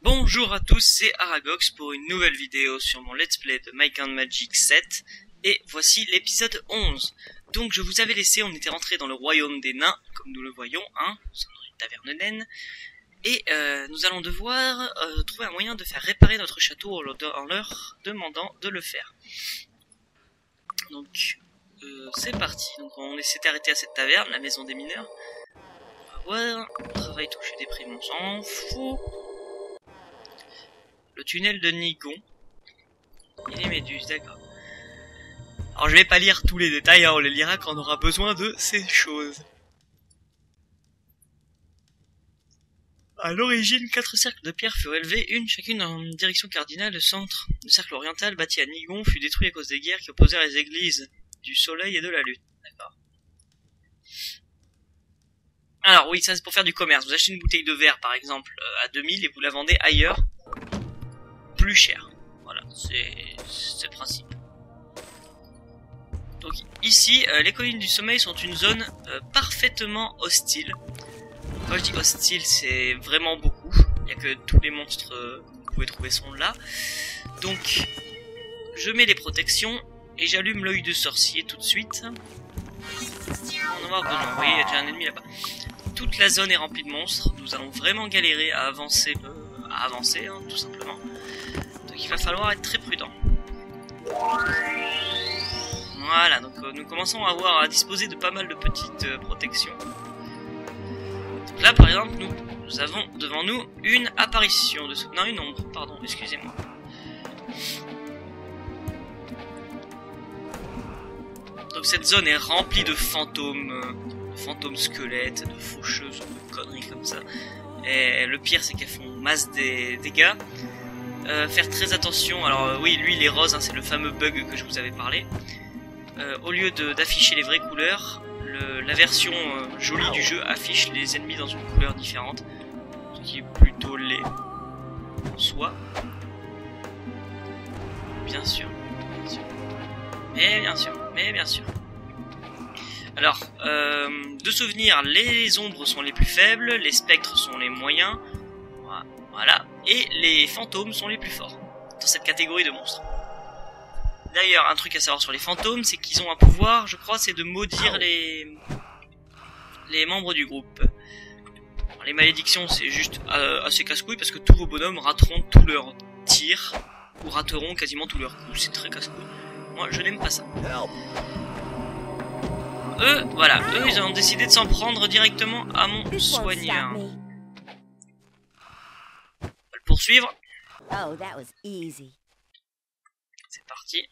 Bonjour à tous, c'est Aragox pour une nouvelle vidéo sur mon let's play de Might and Magic 7 et voici l'épisode 11. Donc je vous avais laissé, on était rentré dans le royaume des nains, comme nous le voyons, hein, nous sommes dans une taverne naine, et nous allons devoir trouver un moyen de faire réparer notre château en leur demandant de le faire. Donc c'est parti, donc on s'est arrêté à cette taverne, la maison des mineurs. On va voir, travail touché des primes, on s'en fout. Le tunnel de Nigon. Et les méduses, d'accord. Alors je vais pas lire tous les détails, hein, on les lira quand on aura besoin de ces choses. À l'origine, 4 cercles de pierre furent élevés, chacune en direction cardinale. Le centre, le cercle oriental bâti à Nigon, fut détruit à cause des guerres qui opposèrent les églises du soleil et de la lune. D'accord. Alors oui, ça c'est pour faire du commerce. Vous achetez une bouteille de verre par exemple à 2000 et vous la vendez ailleurs plus cher. Voilà, c'est le principe. Donc ici, les collines du sommeil sont une zone parfaitement hostile. Quand je dis hostile, c'est vraiment beaucoup. Il n'y a que tous les monstres que vous pouvez trouver sont là. Donc, je mets les protections et j'allume l'œil de sorcier tout de suite. On va avoir besoin. Vous voyez, il y a déjà un ennemi là-bas. Toute la zone est remplie de monstres. Nous allons vraiment galérer à avancer, hein, tout simplement. Donc il va falloir être très prudent. Voilà, donc nous commençons à avoir à disposer de pas mal de petites protections. Donc là par exemple nous avons devant nous une apparition de non, une ombre, pardon, excusez-moi. Donc cette zone est remplie de fantômes squelettes, de faucheuses, de conneries comme ça. Et le pire c'est qu'elles font masse des dégâts. Faire très attention, alors oui, lui il est rose, hein, c'est le fameux bug que je vous avais parlé. Au lieu d'afficher les vraies couleurs, la version jolie du jeu affiche les ennemis dans une couleur différente, ce qui est plutôt laid en soi. Bien sûr. Mais bien sûr. Alors, de souvenir, les ombres sont les plus faibles, les spectres sont les moyens, voilà, et les fantômes sont les plus forts dans cette catégorie de monstres. D'ailleurs, un truc à savoir sur les fantômes, c'est qu'ils ont un pouvoir, je crois, c'est de maudire les membres du groupe. Alors, les malédictions, c'est juste assez casse-couille parce que tous vos bonhommes rateront tous leurs tirs ou rateront quasiment tous leurs coups. C'est très casse-couille. Moi, je n'aime pas ça. Eux, ils ont décidé de s'en prendre directement à mon soigneur. On va le poursuivre. C'est parti.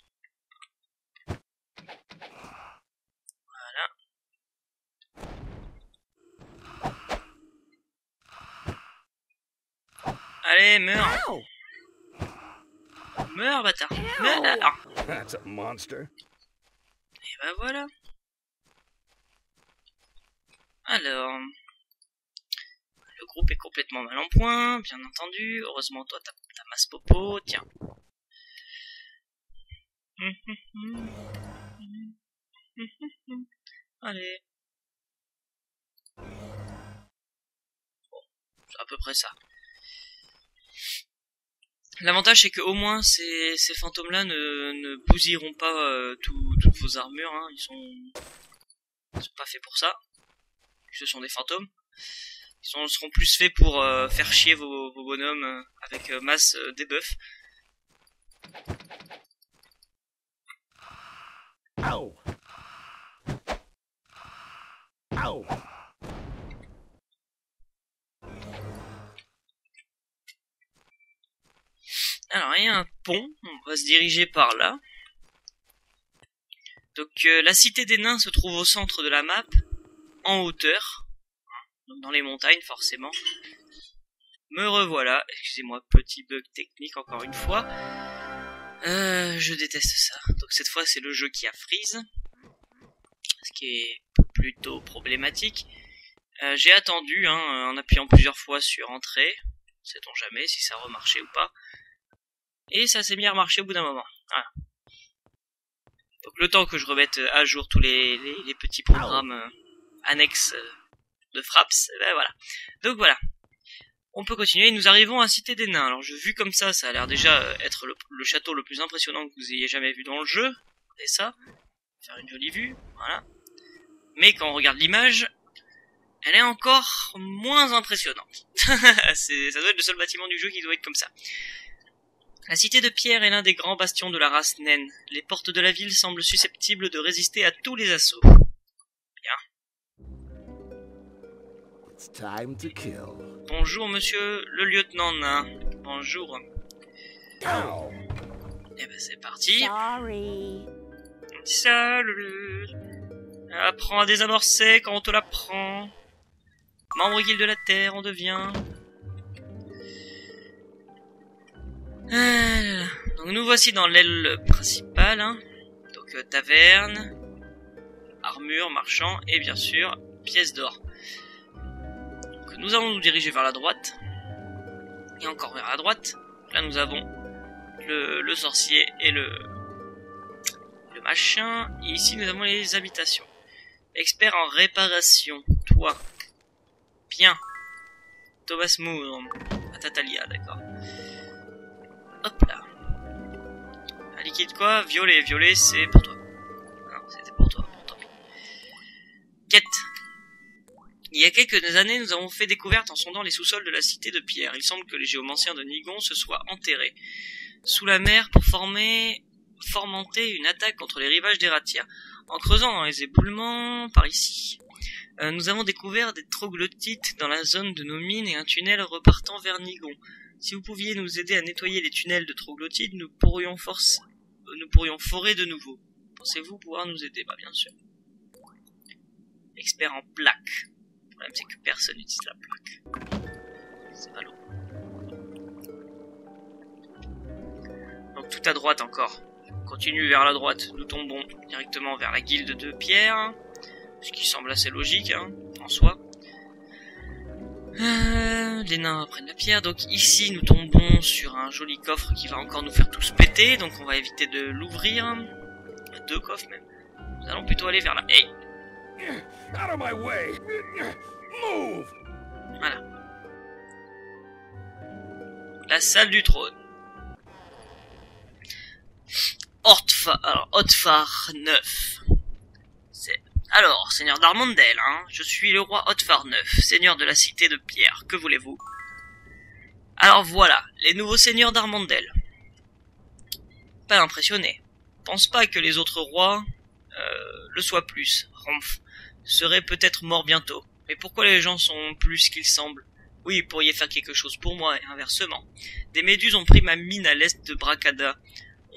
Voilà. Allez, meurs. Meurs, bâtard. Meurs. That's a monster. Et ben voilà. Alors, le groupe est complètement mal en point, bien entendu. Heureusement, toi, t'as masse popo. Tiens. Allez. Bon, c'est à peu près ça. L'avantage c'est que au moins ces fantômes-là ne bousilleront pas toutes vos armures. Hein. Ils sont pas faits pour ça. Ce sont des fantômes. Ils seront plus faits pour faire chier vos bonhommes avec masse debuff. Ow. Ow. Alors il y a un pont, on va se diriger par là. Donc la cité des nains se trouve au centre de la map, en hauteur, donc dans les montagnes forcément. Me revoilà, excusez-moi, petit bug technique encore une fois. Je déteste ça. Donc cette fois c'est le jeu qui a freeze, ce qui est plutôt problématique. J'ai attendu, hein, en appuyant plusieurs fois sur entrée, sait-on jamais si ça remarchait ou pas. Et ça s'est mis à remarcher au bout d'un moment. Voilà. Donc le temps que je remette à jour tous les petits programmes annexes de Fraps, ben voilà. Donc voilà. On peut continuer et nous arrivons à Cité des Nains. Alors, vu comme ça a l'air déjà être le château le plus impressionnant que vous ayez jamais vu dans le jeu. Regardez ça. Faire une jolie vue. Voilà. Mais quand on regarde l'image, elle est encore moins impressionnante. Ça doit être le seul bâtiment du jeu qui doit être comme ça. La cité de pierre est l'un des grands bastions de la race naine. Les portes de la ville semblent susceptibles de résister à tous les assauts. Bien. It's time to kill. Bonjour monsieur le lieutenant nain. Bonjour. Ow. Eh ben c'est parti. Sorry. Salut. Apprends à désamorcer quand on te l'apprend. Membre guilde de la terre, on devient. Donc nous voici dans l'aile principale. Hein. Donc taverne, armure, marchand et bien sûr pièces d'or. Donc nous allons nous diriger vers la droite. Et encore vers la droite. Là nous avons le sorcier et le machin. Et ici nous avons les habitations. Expert en réparation. Toi. Bien. Thomas Moore. Tatalia, d'accord. Hop là. Un liquide quoi? Violet. Violet, c'est pour toi. Non, c'était pour toi. Quête. Il y a quelques années, nous avons fait découverte en sondant les sous-sols de la cité de pierre. Il semble que les géomanciens de Nigon se soient enterrés sous la mer pour fomenter une attaque contre les rivages d'Erathia. En creusant dans les éboulements par ici, nous avons découvert des troglodytes dans la zone de nos mines et un tunnel repartant vers Nigon. Si vous pouviez nous aider à nettoyer les tunnels de troglodytes, nous pourrions forer de nouveau. Pensez-vous pouvoir nous aider? Bah bien sûr. Expert en plaques. Le problème c'est que personne n'utilise la plaque. C'est ballot. Donc tout à droite encore. On continue vers la droite. Nous tombons directement vers la guilde de pierre. Ce qui semble assez logique, hein, en soi. Les nains prennent la pierre. Donc ici, nous tombons sur un joli coffre qui va encore nous faire tous péter. Donc on va éviter de l'ouvrir. 2 coffres même. Nous allons plutôt aller vers la... Hey! Out of my way. Move. Voilà. La salle du trône. Otfar 9. Alors, seigneur d'Armandel, hein, je suis le roi Otfar 9, seigneur de la cité de pierre, que voulez-vous? Alors voilà, les nouveaux seigneurs d'Armandel. Pas impressionné. Pense pas que les autres rois le soient plus. Romph serait peut-être mort bientôt. Mais pourquoi les gens sont plus qu'ils semblent? Oui, vous pourriez faire quelque chose pour moi, et inversement. Des méduses ont pris ma mine à l'est de Bracada,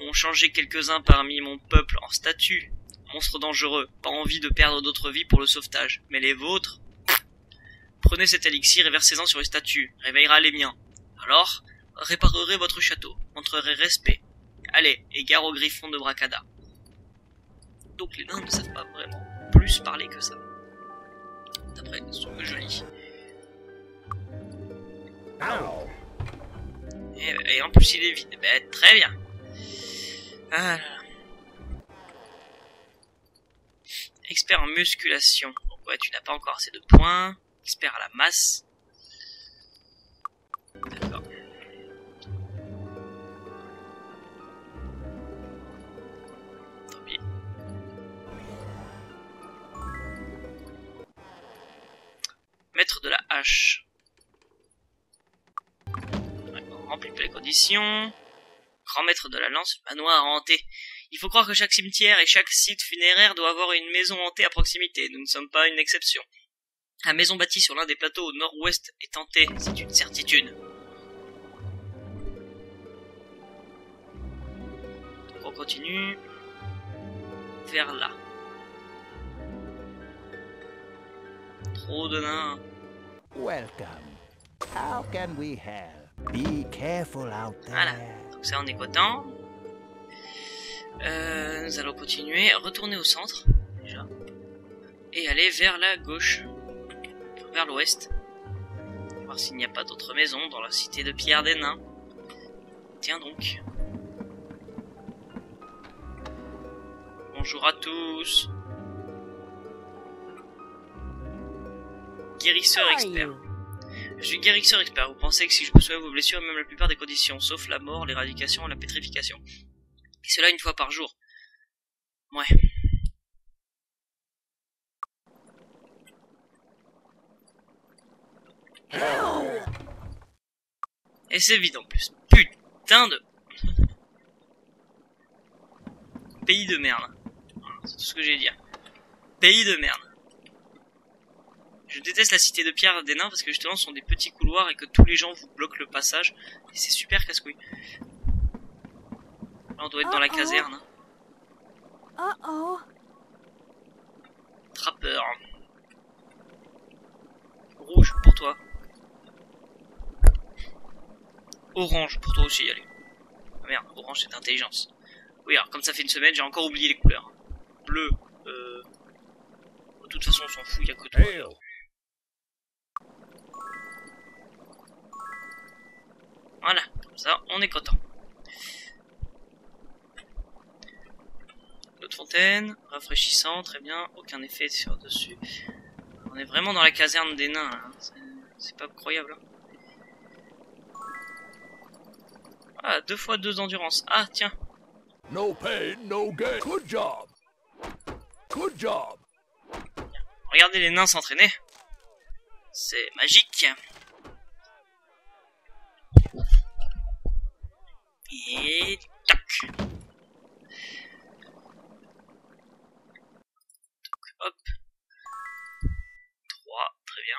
ont changé quelques-uns parmi mon peuple en statues. Monstre dangereux, pas envie de perdre d'autres vies pour le sauvetage. Mais les vôtres... Prenez cet élixir et versez-en sur les statues, réveillera les miens. Alors, réparerez votre château, montrerez respect. Allez, et gare au griffon de Bracada. Donc les nains ne savent pas vraiment plus parler que ça. D'après ce que je lis. Ow. Et en plus il est vide. Ben, très bien. Ah là là. Expert en musculation. Donc ouais, tu n'as pas encore assez de points. Expert à la masse. D'accord. Tant pis. Maître de la hache. Ouais, on remplit les conditions. Grand maître de la lance, manoir hanté. Il faut croire que chaque cimetière et chaque site funéraire doit avoir une maison hantée à proximité. Nous ne sommes pas une exception. La maison bâtie sur l'un des plateaux au nord-ouest est hantée, c'est une certitude. Donc on continue vers là. Trop de nains. Welcome. How can we help? Be careful out there. Voilà. Donc ça on est content. Nous allons continuer, retourner au centre, déjà. Et aller vers la gauche. Vers l'ouest. Voir s'il n'y a pas d'autres maisons dans la cité de pierre des nains. Tiens donc. Bonjour à tous. Guérisseur expert. Je suis guérisseur expert. Vous pensez que si je peux soigner vos blessures, même la plupart des conditions, sauf la mort, l'éradication, la pétrification. Et cela une fois par jour. Ouais. Et c'est vide en plus. Putain de... Pays de merde. C'est tout ce que j'ai à dire. Pays de merde. Je déteste la cité de pierre des nains parce que justement ce sont des petits couloirs et que tous les gens vous bloquent le passage. Et c'est super casse-couille. Là on doit être dans la caserne. Trappeur. Rouge pour toi. Orange pour toi aussi, allez. Ah merde, orange c'est intelligence. Oui, alors comme ça fait une semaine, j'ai encore oublié les couleurs. Bleu, de toute façon on s'en fout, il y a que toi. Hail. Voilà, comme ça on est content. L'eau de fontaine, rafraîchissant, très bien, aucun effet sur dessus. On est vraiment dans la caserne des nains, hein. C'est pas incroyable. Hein. Ah, 2 fois 2 d'endurance. Ah, tiens. No pain, no gain. Good job. Good job. Regardez les nains s'entraîner. C'est magique. Et tac. Donc, hop. 3, très bien.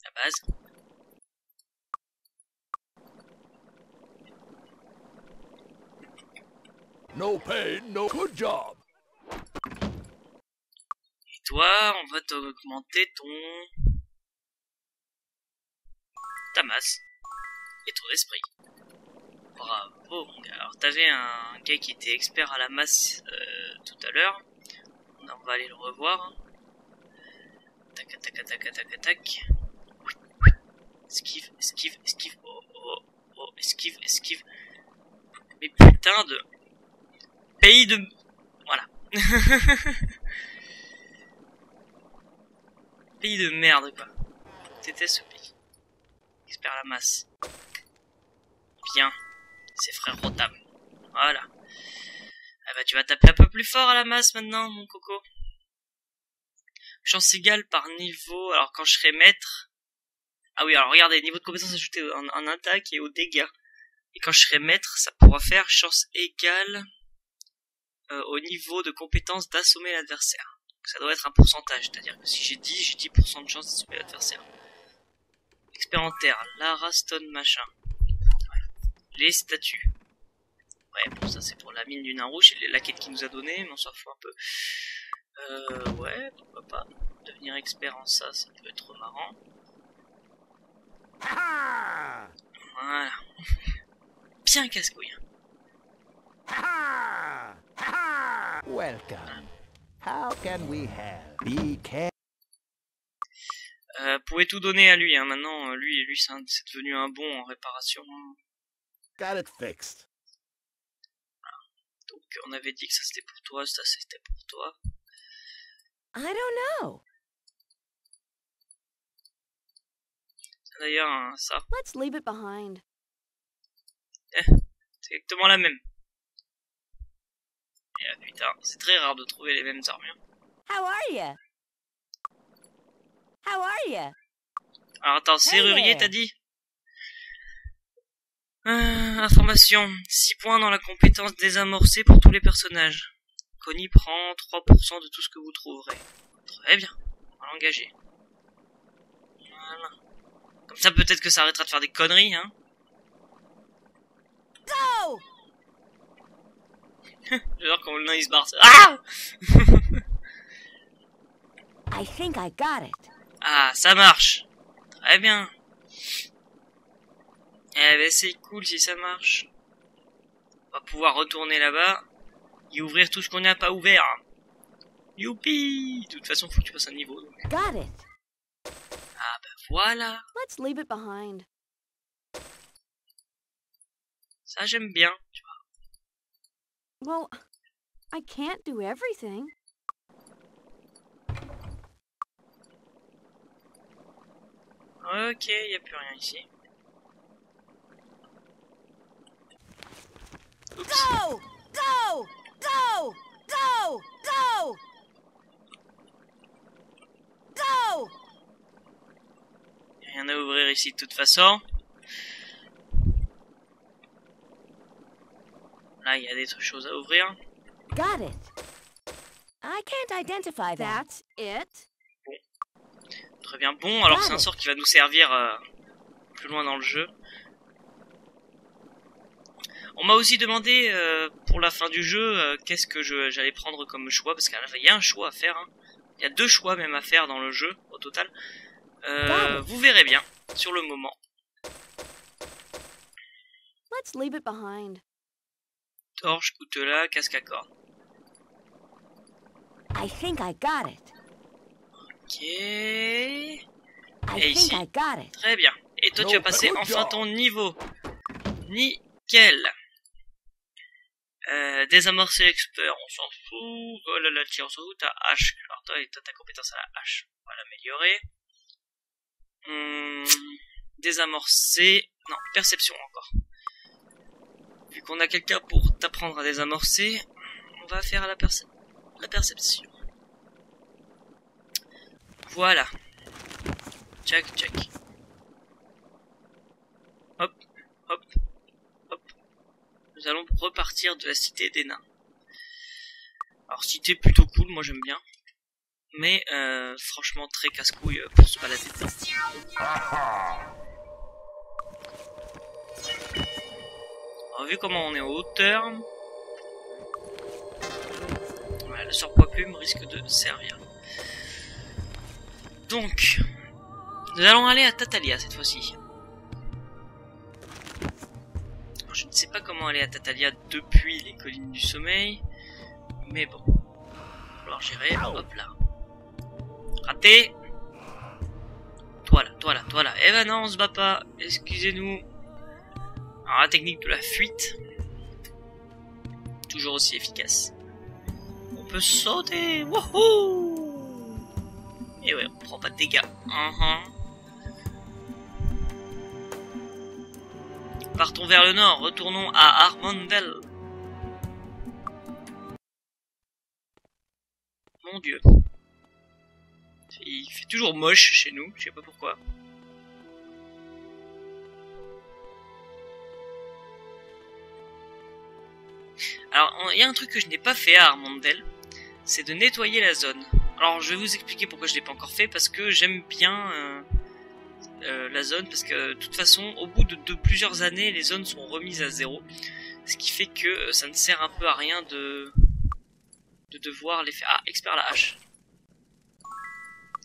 La base. No pain, no. Good job. Et toi, on va t'augmenter ta masse et ton esprit. Bravo mon gars. Alors t'avais un gars qui était expert à la masse tout à l'heure. On va aller le revoir. Hein. Tac tac tac tac tac. Esquive, esquive, esquive. Oh oh oh, esquive, esquive. Mais putain de pays de... Voilà. Pays de merde quoi. C'était ce pays. Expert à la masse. Bien. C'est frère Rotam. Voilà. Ah bah tu vas taper un peu plus fort à la masse maintenant mon coco. Chance égale par niveau. Alors quand je serai maître... Ah oui alors regardez, niveau de compétence ajouté en attaque et aux dégâts. Et quand je serai maître, ça pourra faire chance égale au niveau de compétence d'assommer l'adversaire. Ça doit être un pourcentage, c'est-à-dire que si j'ai 10, j'ai 10% de chance d'assommer l'adversaire. Expert en terre, Lara Stone machin. Ouais. Les statues. Ouais, bon ça c'est pour la mine du nain rouge et la quête qu'il nous a donné, mais on s'en fout un peu. Ouais, pourquoi pas. Devenir expert en ça, ça peut être marrant. Voilà. Bien casse-couille. Welcome. How can we help? Be careful. Pouvez tout donner à lui, hein. Maintenant, lui c'est devenu un bon en réparation. Got it fixed. Donc, on avait dit que ça c'était pour toi, ça c'était pour toi. I don't know. D'ailleurs, hein, ça, Let's leave it behind. c'est exactement la même. Et là, putain, c'est très rare de trouver les mêmes armures. How are ya? How are ya? Alors attends, serrurier there. t'as dit information, 6 points dans la compétence désamorcée pour tous les personnages. Connie prend 3% de tout ce que vous trouverez. Très bien, on va l'engager. Voilà. Comme ça peut-être que ça arrêtera de faire des conneries, hein. Go! J'adore quand le nain il se barre. Ah I think I got it. Ah, ça marche. Très bien. Eh ben c'est cool si ça marche. On va pouvoir retourner là-bas et ouvrir tout ce qu'on n'a pas ouvert. Youpi! De toute façon, faut que tu passes un niveau. Donc. Got it. Ah ben voilà. Let's leave it behind. Ça j'aime bien. Tu vois. Well, I can't do everything. Ok, y a plus rien ici. Oups. Go! Go! Go! Go! Go! Go! Rien à ouvrir ici de toute façon. Là, il y a des choses à ouvrir. Got it. I can't identify that. That's it. Très bien. Bon, alors c'est un sort qui va nous servir plus loin dans le jeu. On m'a aussi demandé pour la fin du jeu qu'est-ce que j'allais prendre comme choix, parce qu'il y a un choix à faire. Hein. Il y a 2 choix même à faire dans le jeu au total. Vous verrez bien sur le moment. Let's leave it behind. Torche, coutelas, casque à cordes. I think I got it. Ok. I Et ici. think I got it. Très bien. Et toi, tu vas passer enfin ton niveau. Nickel. Désamorcer l'expert, on s'en fout. Oh là là, tiens, on s'en fout. Ta hache. Alors toi, t'as ta compétence à la hache. On va l'améliorer. Désamorcer. Non, perception encore. Vu qu'on a quelqu'un pour t'apprendre à désamorcer, on va faire la perception. Voilà. Check, check. Hop, hop, hop. Nous allons repartir de la cité des nains. Alors, cité plutôt cool, moi j'aime bien. Mais, franchement, très casse-couille pour se balader dedans. Alors, vu comment on est en hauteur, voilà, le surpoids plume risque de servir. Donc, nous allons aller à Tatalia cette fois-ci. Je ne sais pas comment aller à Tatalia depuis les collines du sommeil, mais bon. Alors j'irai, hop là. Raté. Toi là. Eh ben non, on se bat pas. Excusez-nous. Alors la technique de la fuite, toujours aussi efficace. On peut sauter. Wouhou! Et ouais, on prend pas de dégâts. Partons vers le nord, retournons à Armandel. Mon dieu. Il fait toujours moche chez nous, je sais pas pourquoi. Alors, il y a un truc que je n'ai pas fait à Armandel, c'est de nettoyer la zone. Alors, je vais vous expliquer pourquoi je l'ai pas encore fait, parce que j'aime bien la zone, parce que de toute façon, au bout de plusieurs années, les zones sont remises à 0, ce qui fait que ça ne sert un peu à rien de devoir les faire. Ah, expert la hache.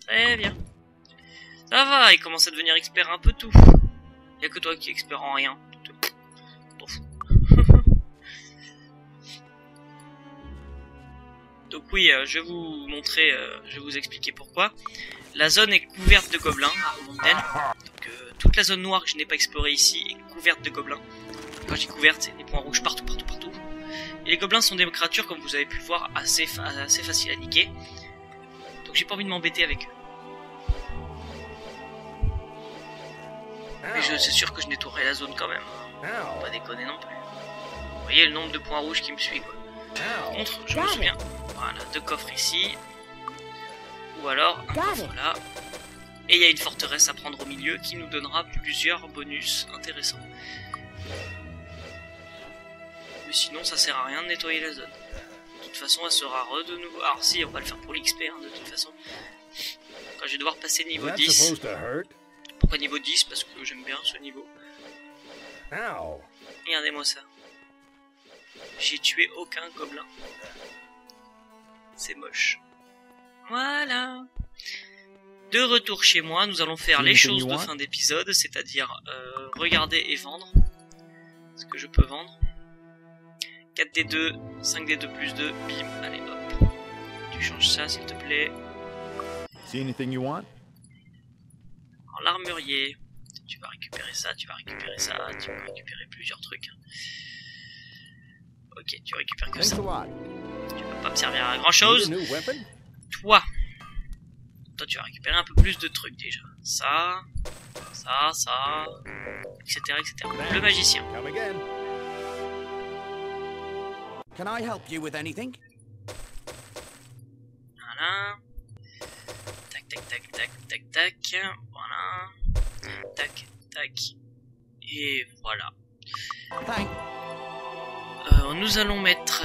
Très bien. Ça va, il commence à devenir expert un peu tout. Il n'y a que toi qui es expert en rien. T'en fous. Donc oui, je vais vous montrer, je vais vous expliquer pourquoi. La zone est couverte de gobelins à Armandel. Donc toute la zone noire que je n'ai pas explorée ici est couverte de gobelins. Quand je dis couverte, c'est des points rouges partout. Et les gobelins sont des créatures, comme vous avez pu le voir, assez faciles à niquer. Donc j'ai pas envie de m'embêter avec eux. Mais c'est sûr que je nettoierai la zone quand même. Faut pas déconner non plus. Vous voyez le nombre de points rouges qui me suit, quoi. Par contre, je me souviens, voilà, 2 coffres ici. Ou alors un coffre là. Et il y a une forteresse à prendre au milieu qui nous donnera plusieurs bonus intéressants. Mais sinon, ça sert à rien de nettoyer la zone. De toute façon, elle sera de nouveau. Alors si, on va le faire pour l'XP, hein, de toute façon. Quand je vais devoir passer niveau 10. Pourquoi niveau 10? Parce que j'aime bien ce niveau. Regardez-moi ça. J'ai tué aucun gobelin. C'est moche. Voilà. De retour chez moi, nous allons faire les choses de fin d'épisode, c'est-à-dire regarder et vendre. Ce que je peux vendre. 4D2, 5D2 plus 2, bim, allez hop. Tu changes ça s'il te plaît. See anything you want? Alors l'armurier, tu vas récupérer ça, tu vas récupérer ça, tu vas récupérer plusieurs trucs. Ok, Ok, tu récupères que Thanks ça. a lot. Tu vas pas me servir à grand Need chose. a new weapon? Toi, tu vas récupérer un peu plus de trucs déjà. Ça, etc., etc. Le magicien. Come again. Can I help you with anything? Voilà. Tac, tac, tac, tac, tac, tac. Voilà. Tac, tac. Et voilà. Thanks. Nous allons mettre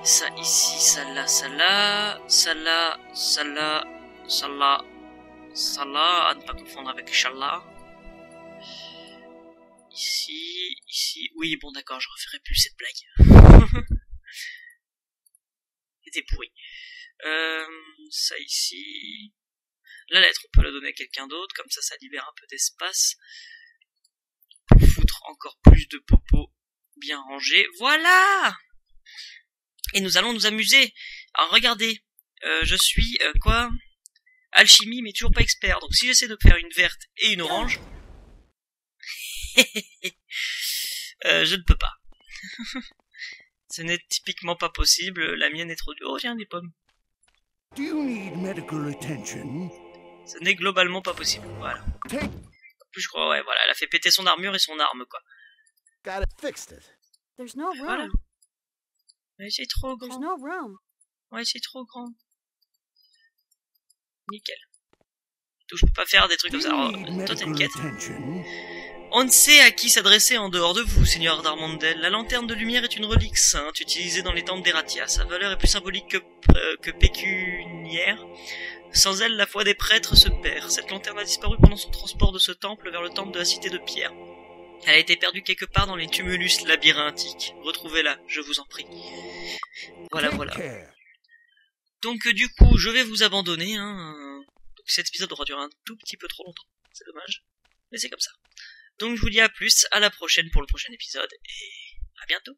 ça ici, ça là, ça là, ça là, ça là, ça là, ça là, à ne pas confondre avec Inch'Allah. Ici, ici, oui, bon d'accord, je referai plus cette blague. C'était pourri. Ça ici. La lettre, on peut la donner à quelqu'un d'autre, comme ça libère un peu d'espace. Pour foutre encore plus de popos bien rangés. Voilà! Et nous allons nous amuser. Alors regardez, je suis, quoi? Alchimie, mais toujours pas expert. Donc si j'essaie de faire une verte et une orange, je ne peux pas. Ce n'est typiquement pas possible, la mienne est trop dure. Oh, j'ai des pommes. Do you need medical attention? Ce n'est globalement pas possible, voilà. Take. En plus, je crois, ouais, voilà, elle a fait péter son armure et son arme, quoi. Got it fixed it. There's no room. Voilà. Mais c'est trop There's grand. no room. Ouais, c'est trop grand. Nickel. Donc, je peux pas faire des trucs Do comme ça. you Alors, need toi, t'as une medical quête. attention? On ne sait à qui s'adresser en dehors de vous, Seigneur d'Armandel. La lanterne de lumière est une relique sainte utilisée dans les temples d'Eratia. Sa valeur est plus symbolique que pécuniaire. Sans elle, la foi des prêtres se perd. Cette lanterne a disparu pendant son transport de ce temple vers le temple de la cité de pierre. Elle a été perdue quelque part dans les tumulus labyrinthiques. Retrouvez-la, je vous en prie. Voilà, Take voilà. care. Donc du coup, je vais vous abandonner. Donc, cet épisode aura duré un tout petit peu trop longtemps. C'est dommage. Mais c'est comme ça. Donc je vous dis à plus, à la prochaine pour le prochain épisode, et à bientôt.